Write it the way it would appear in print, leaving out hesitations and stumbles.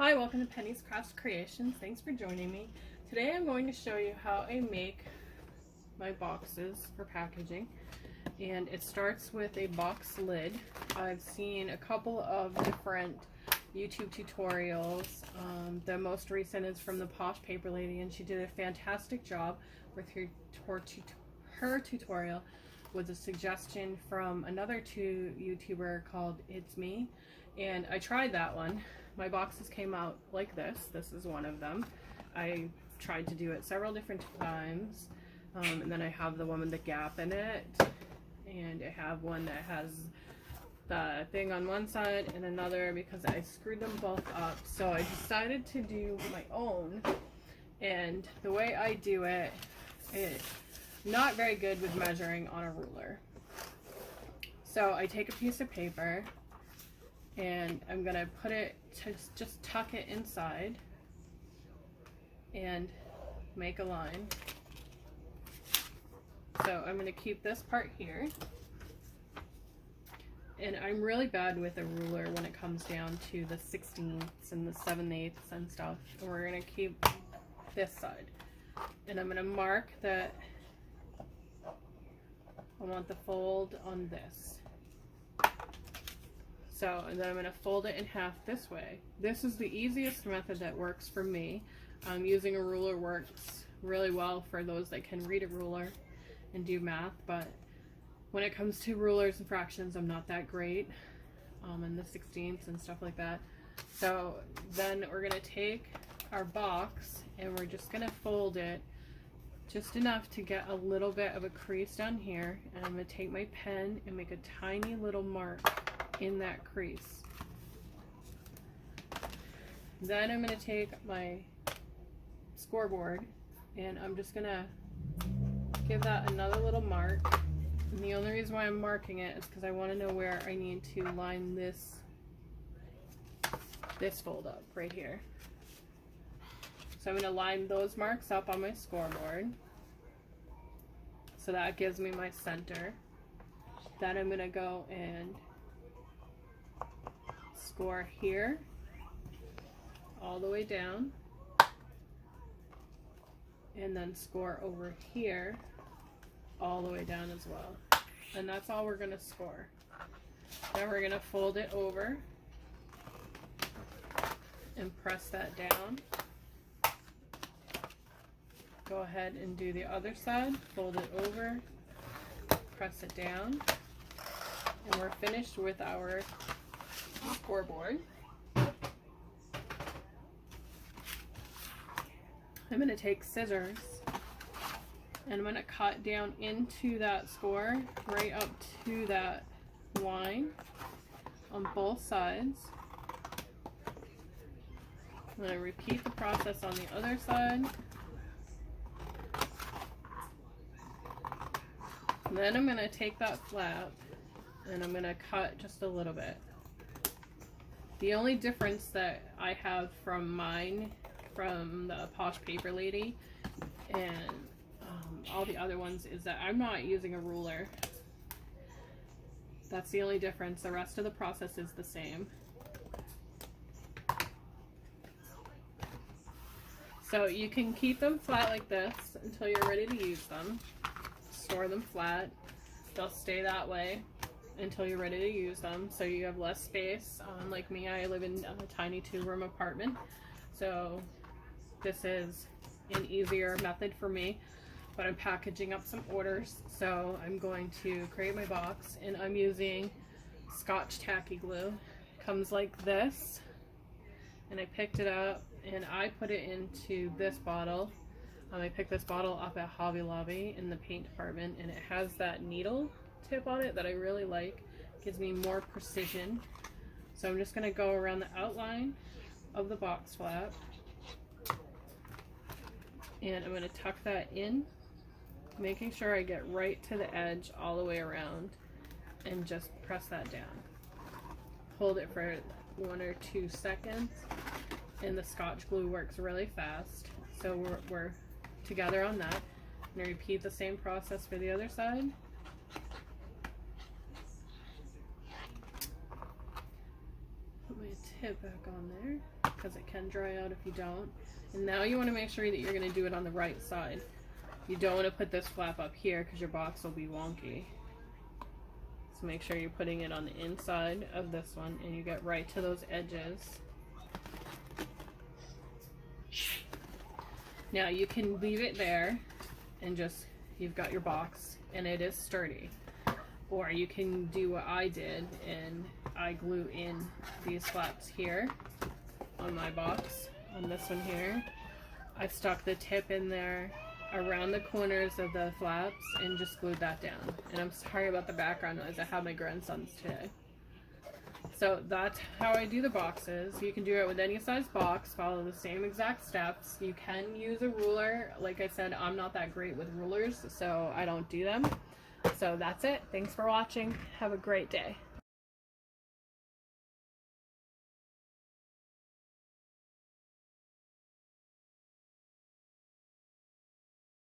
Hi, welcome to Penny's Crafts Creations. Thanks for joining me. Today I'm going to show you how I make my boxes for packaging. And it starts with a box lid. I've seen a couple of different YouTube tutorials. The most recent is from the Posh Paper Lady, and she did a fantastic job with her tutorial with a suggestion from another YouTuber called It's Me. And I tried that one. My boxes came out like this. This is one of them. I tried to do it several different times. And then I have the one with the gap in it. And I have one that has the thing on one side and another because I screwed them both up. So I decided to do my own. And the way I do it, it's not very good with measuring on a ruler. So I take a piece of paper and I'm gonna put it to just tuck it inside and make a line. So I'm gonna keep this part here. And I'm really bad with a ruler when it comes down to the 16ths and the 7/8 and stuff. And we're gonna keep this side. And I'm gonna mark that I want the fold on this. So, and then I'm going to fold it in half this way. This is the easiest method that works for me. Using a ruler works really well for those that can read a ruler and do math, but when it comes to rulers and fractions, I'm not that great, and the 16ths and stuff like that. So then we're going to take our box and we're just going to fold it just enough to get a little bit of a crease down here, and I'm going to take my pen and make a tiny little mark in that crease. Then I'm going to take my scoreboard and I'm just going to give that another little mark. And the only reason why I'm marking it is because I want to know where I need to line this fold up right here. So I'm going to line those marks up on my scoreboard. So that gives me my center. Then I'm going to go and score here all the way down, and then score over here all the way down as well. And that's all we're going to score. Now we're going to fold it over and press that down. Go ahead and do the other side, fold it over, press it down, and we're finished with our scoreboard. I'm going to take scissors and I'm going to cut down into that score right up to that line on both sides. I'm going to repeat the process on the other side. And then I'm going to take that flap and I'm going to cut just a little bit. The only difference that I have from mine, from the Posh Paper Lady, and all the other ones is that I'm not using a ruler. That's the only difference. The rest of the process is the same. So you can keep them flat like this until you're ready to use them. Store them flat. They'll stay that way until you're ready to use them, so you have less space. Like me, I live in a tiny 2-room apartment, so this is an easier method for me. But I'm packaging up some orders, so I'm going to create my box, and I'm using Scotch tacky glue. It comes like this, and I picked it up and I put it into this bottle. I picked this bottle up at Hobby Lobby in the paint department, and it has that needle tip on it that I really like. It gives me more precision. So I'm just going to go around the outline of the box flap, and I'm going to tuck that in, making sure I get right to the edge all the way around, and just press that down. Hold it for 1 or 2 seconds, and the Scotch glue works really fast. So we're together on that. I'm going to repeat the same process for the other side. Put my tip back on there. because it can dry out if you don't. And now you want to make sure that you're going to do it on the right side. You don't want to put this flap up here because your box will be wonky. So make sure you're putting it on the inside of this one and you get right to those edges. Now you can leave it there and just, you've got your box and it is sturdy. Or you can do what I did and I glue in these flaps here on my box, on this one here. I stuck the tip in there around the corners of the flaps and just glued that down. And I'm sorry about the background noise, I have my grandsons today. So that's how I do the boxes. You can do it with any size box, follow the same exact steps. You can use a ruler. Like I said, I'm not that great with rulers, so I don't do them. So that's it. Thanks for watching. Have a great day.